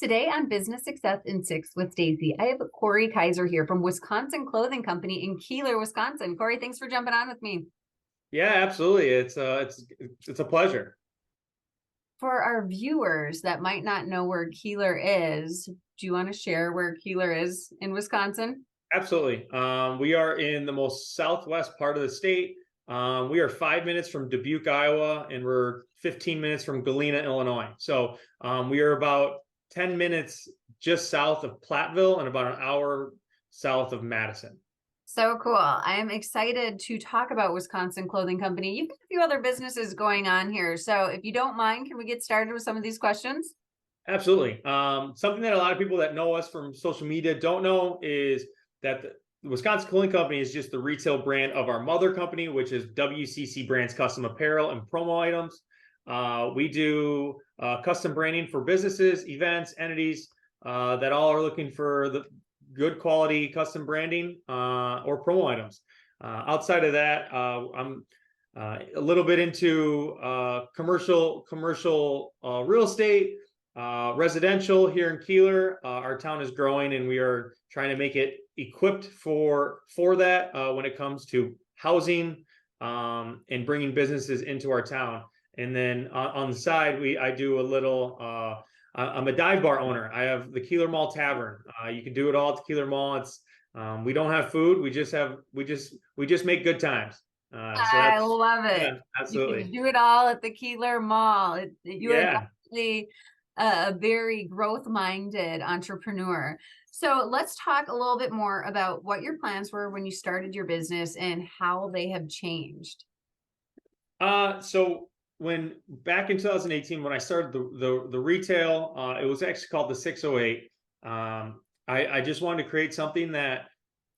Today on Business Success in Six with Stacie, I have Corey Kaiser here from Wisconsin Clothing Company in Keeler, Wisconsin. Corey, thanks for jumping on with me. Yeah, absolutely. It's a pleasure. For our viewers that might not know where Keeler is, do you want to share where Keeler is in Wisconsin? Absolutely. We are in the most southwest part of the state. We are 5 minutes from Dubuque, Iowa, and we're 15 minutes from Galena, Illinois. So we are about 10 minutes just south of Platteville and about an hour south of Madison. So cool. I am excited to talk about Wisconsin Clothing Company. You've got a few other businesses going on here. So if you don't mind, can we get started with some of these questions? Absolutely. Something that a lot of people that know us from social media don't know is that the Wisconsin Clothing Company is just the retail brand of our mother company, which is WCC Brands Custom Apparel and Promo Items. We do custom branding for businesses, events, entities that all are looking for the good quality custom branding or promo items. Outside of that, I'm a little bit into commercial real estate. Residential here in Keeler, our town is growing, and we are trying to make it equipped for that when it comes to housing and bringing businesses into our town. And then on the side, I do a little. I'm a dive bar owner. I have the Keeler Mall Tavern. You can do it all at the Keeler Mall. It's we don't have food. We just make good times. So I that's love it. yeah, You can absolutely. do it all at the Keeler Mall. You are Yeah. definitely a very growth-minded entrepreneur. So let's talk a little bit more about what your plans were when you started your business and how they have changed. So when back in 2018, when I started the retail, it was actually called the 608. I just wanted to create something that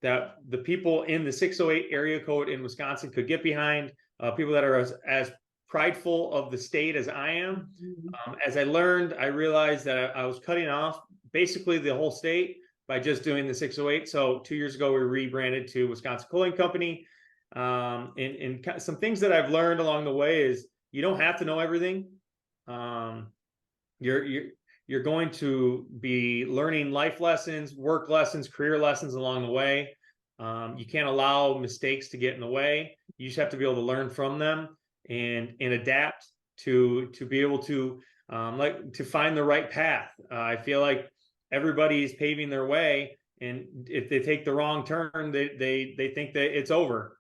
the people in the 608 area code in Wisconsin could get behind, people that are as prideful of the state as I am. Mhm. As I learned, I realized that I was cutting off basically the whole state by just doing the 608. So 2 years ago, we rebranded to Wisconsin Clothing Company. And some things that I've learned along the way is you don't have to know everything. Um, you're going to be learning life lessons, work lessons, career lessons along the way. You can't allow mistakes to get in the way. You just have to be able to learn from them and adapt to be able to like to find the right path. I feel like everybody's paving their way, and if they take the wrong turn, they think that it's over.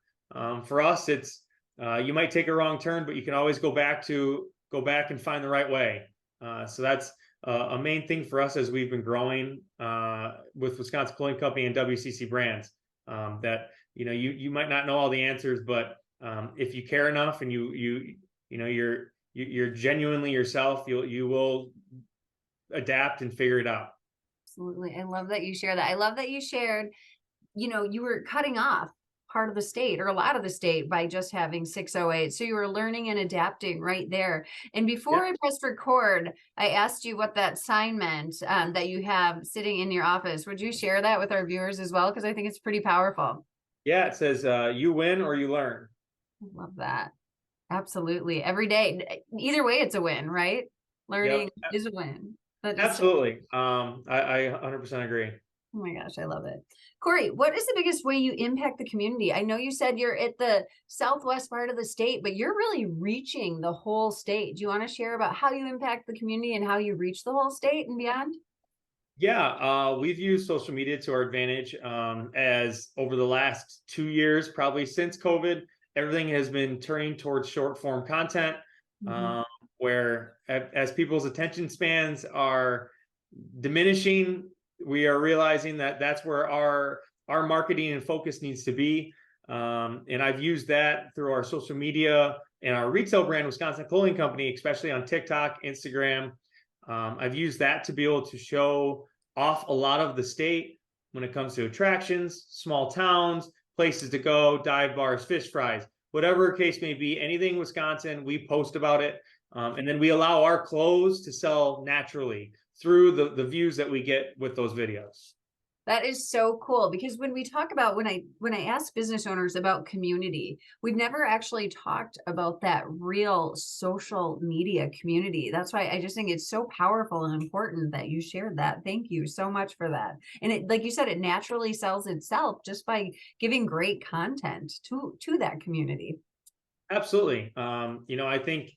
For us, it's you might take a wrong turn, but you can always go back and find the right way. So that's a main thing for us as we've been growing with Wisconsin Clothing Company and WCC Brands. That you might not know all the answers, but if you care enough and you're genuinely yourself, you will adapt and figure it out. Absolutely. I love that you share that. I love that you shared, you were cutting off part of the state or a lot of the state by just having 608. So you were learning and adapting right there. And before Yeah, I pressed record, I asked you what that sign meant that you have sitting in your office. Would you share that with our viewers as well? Because I think it's pretty powerful. yeah. It says you win or you learn. I love that. Absolutely. Every day. Either way, it's a win, right? Learning Yep, is a win. That is so. absolutely. I 100% agree. Oh my gosh, I love it. Corey, what is the biggest way you impact the community? I know you said you're at the southwest part of the state, but you're really reaching the whole state. Do you want to share about how you impact the community and how you reach the whole state and beyond? Yeah, we've used social media to our advantage as over the last 2 years, probably since COVID, everything has been turning towards short form content, Mhm. um, where as people's attention spans are diminishing, we are realizing that that's where our marketing and focus needs to be. And I've used that through our social media and our retail brand, Wisconsin Clothing Company, especially on TikTok, Instagram. I've used that to be able to show off a lot of the state when it comes to attractions, small towns, places to go, dive bars, fish fries, whatever case may be, anything Wisconsin, we post about it. And then we allow our clothes to sell naturally through the views that we get with those videos. That is so cool because when we talk about when I ask business owners about community, we've never actually talked about that real social media community. That's why I just think it's so powerful and important that you shared that. Thank you so much for that. And it, like you said, it naturally sells itself just by giving great content to that community. Absolutely. I think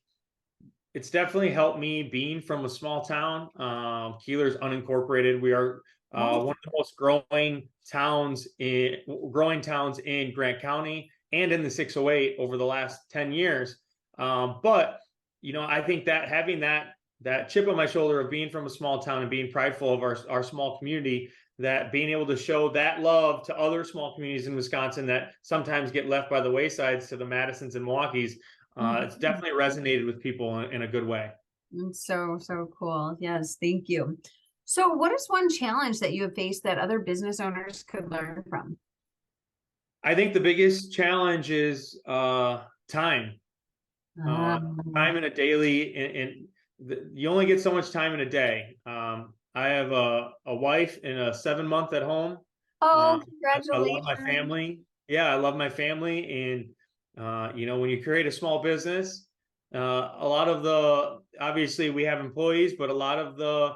it's definitely helped me being from a small town. Keeler's unincorporated. We are Oh, one of the most growing towns in Grant County and in the 608 over the last 10 years. But I think that having that chip on my shoulder of being from a small town and being prideful of our small community, that being able to show that love to other small communities in Wisconsin that sometimes get left by the waysides to the Madisons and Milwaukees, it's mhm. definitely resonated with people in a good way. It's so, so cool. Yes, thank you. So, what is one challenge that you have faced that other business owners could learn from? I think the biggest challenge is time. Uh, Time Um, in a daily, you only get so much time in a day. I have a wife and a 7 month at home. oh, I love my congratulations. family. Yeah, I love my family. And, when you create a small business, a lot of obviously we have employees, but a lot of the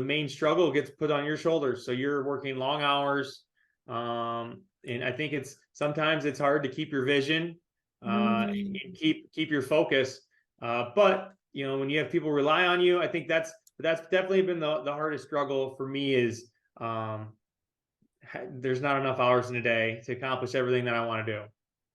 main struggle gets put on your shoulders. So you're working long hours. And I think sometimes it's hard to keep your vision, Mm. and keep your focus. But when you have people rely on you, I think that's definitely been the hardest struggle for me is, there's not enough hours in a day to accomplish everything that I want to do.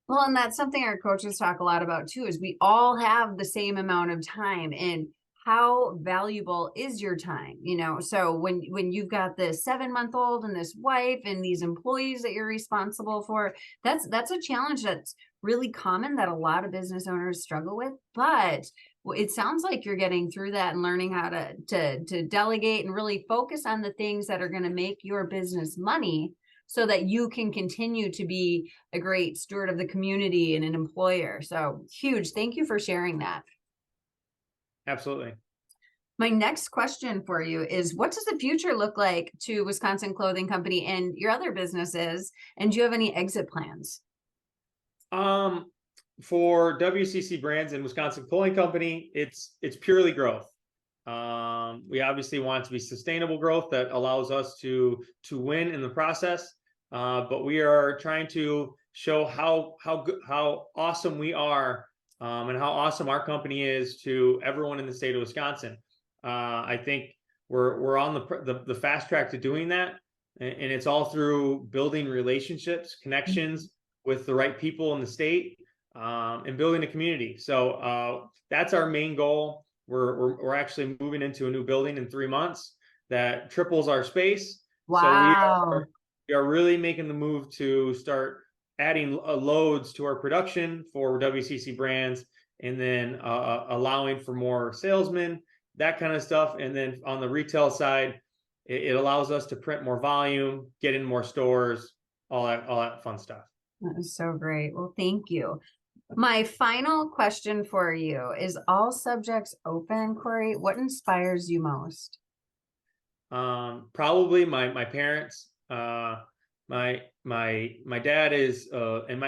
Well, and that's something our coaches talk a lot about too, is we all have the same amount of time and how valuable is your time, you know? So when you've got this 7 month old and this wife and these employees that you're responsible for, that's a challenge that's really common that a lot of business owners struggle with. But it sounds like you're getting through that and learning how to delegate and really focus on the things that are going to make your business money so that you can continue to be a great steward of the community and an employer. So huge. Thank you for sharing that. Absolutely. My next question for you is what does the future look like to Wisconsin Clothing Company and your other businesses? And do you have any exit plans? Um, for WCC Brands and Wisconsin Cooling Company, it's purely growth. We obviously want it to be sustainable growth that allows us to win in the process. But we are trying to show how awesome we are, and how awesome our company is to everyone in the state of Wisconsin. I think we're on the fast track to doing that, and it's all through building relationships, connections with the right people in the state, and building a community. So that's our main goal. We're actually moving into a new building in 3 months that triples our space. So Wow. we are really making the move to start adding loads to our production for WCC Brands, and then allowing for more salesmen, that kind of stuff. And then on the retail side, it allows us to print more volume, get in more stores, all that fun stuff. That is so great. Well, thank you. My final question for you is all subjects open, Corey. What inspires you most? Probably my parents. My dad is, and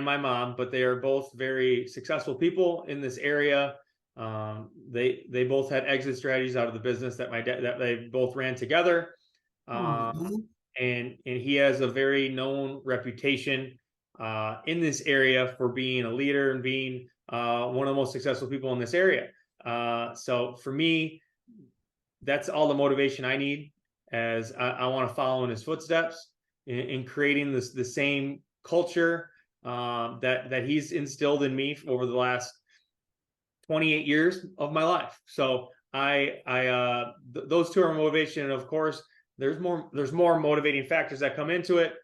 my mom, but they are both very successful people in this area. They both had exit strategies out of the business that they both ran together. Oh, And he has a very known reputation in this area for being a leader and being one of the most successful people in this area. So for me, that's all the motivation I need, as I want to follow in his footsteps in creating the same culture that he's instilled in me over the last 28 years of my life. So those two are motivation. And of course, there's more motivating factors that come into it.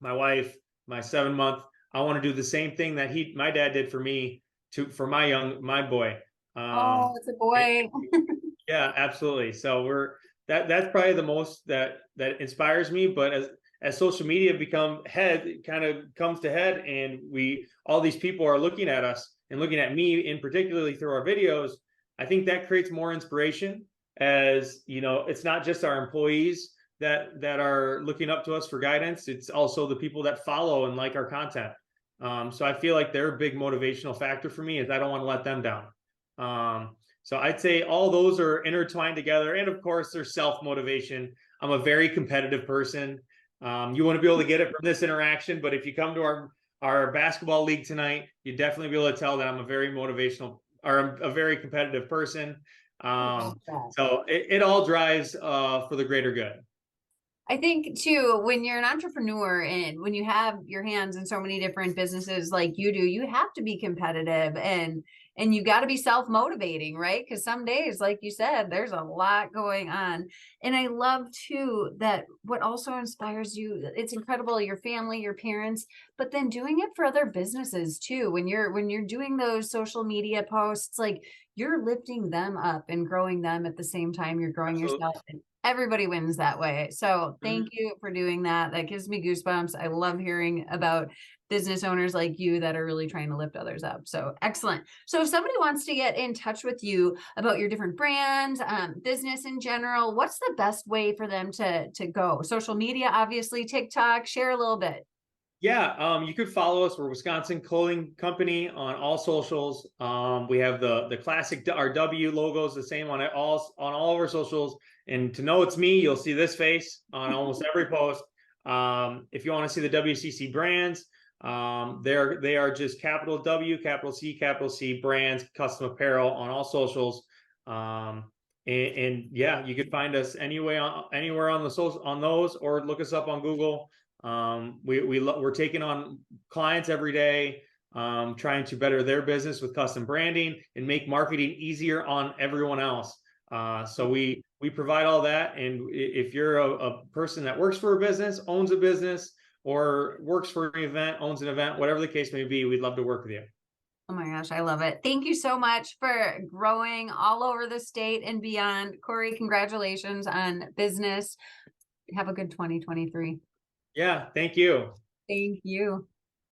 My wife, my 7 month, I want to do the same thing that my dad did for me, for my boy. oh, it's a boy. Yeah, absolutely. So that's probably the most that inspires me. But as social media kind of comes to head, and all these people are looking at us and looking at me in particularly through our videos, I think that creates more inspiration. As it's not just our employees, that are looking up to us for guidance. It's also the people that follow and like our content. So I feel like they're a big motivational factor for me, is I don't want to let them down. So I'd say all those are intertwined together. And of course, there's self-motivation. I'm a very competitive person. You want to be able to get it from this interaction, but if you come to our basketball league tonight, you definitely be able to tell that I'm a very motivational, or a very competitive person. So it all drives for the greater good. I think too, when you're an entrepreneur and when you have your hands in so many different businesses like you do, you have to be competitive and you got to be self-motivating, right? Because some days, like you said, there's a lot going on. And I love too that what also inspires you, it's incredible, your family, your parents, but then doing it for other businesses too. When you're doing those social media posts, like you're lifting them up and growing them at the same time you're growing Absolutely. yourself. And everybody wins that way. So Mhm. thank you for doing that. That gives me goosebumps. I love hearing about business owners like you that are really trying to lift others up. So excellent. So if somebody wants to get in touch with you about your different brands, business in general, what's the best way for them to go? Social media, obviously, TikTok, share a little bit. Yeah, you could follow us. We're Wisconsin Clothing Company on all socials. We have the classic our W logos the same on all of our socials. And to know it's me, you'll see this face on almost every post. If you want to see the WCC brands, they are just capital W, capital C brands, custom apparel on all socials. And yeah, you could find us anywhere on the social on those, or look us up on Google. We're taking on clients every day, trying to better their business with custom branding and make marketing easier on everyone else. So we provide all that. And if you're a person that works for a business, owns a business, or works for an event, owns an event, whatever the case may be, we'd love to work with you. Oh my gosh, I love it. Thank you so much for growing all over the state and beyond. Corey, congratulations on business. Have a good 2023. Yeah, thank you. Thank you.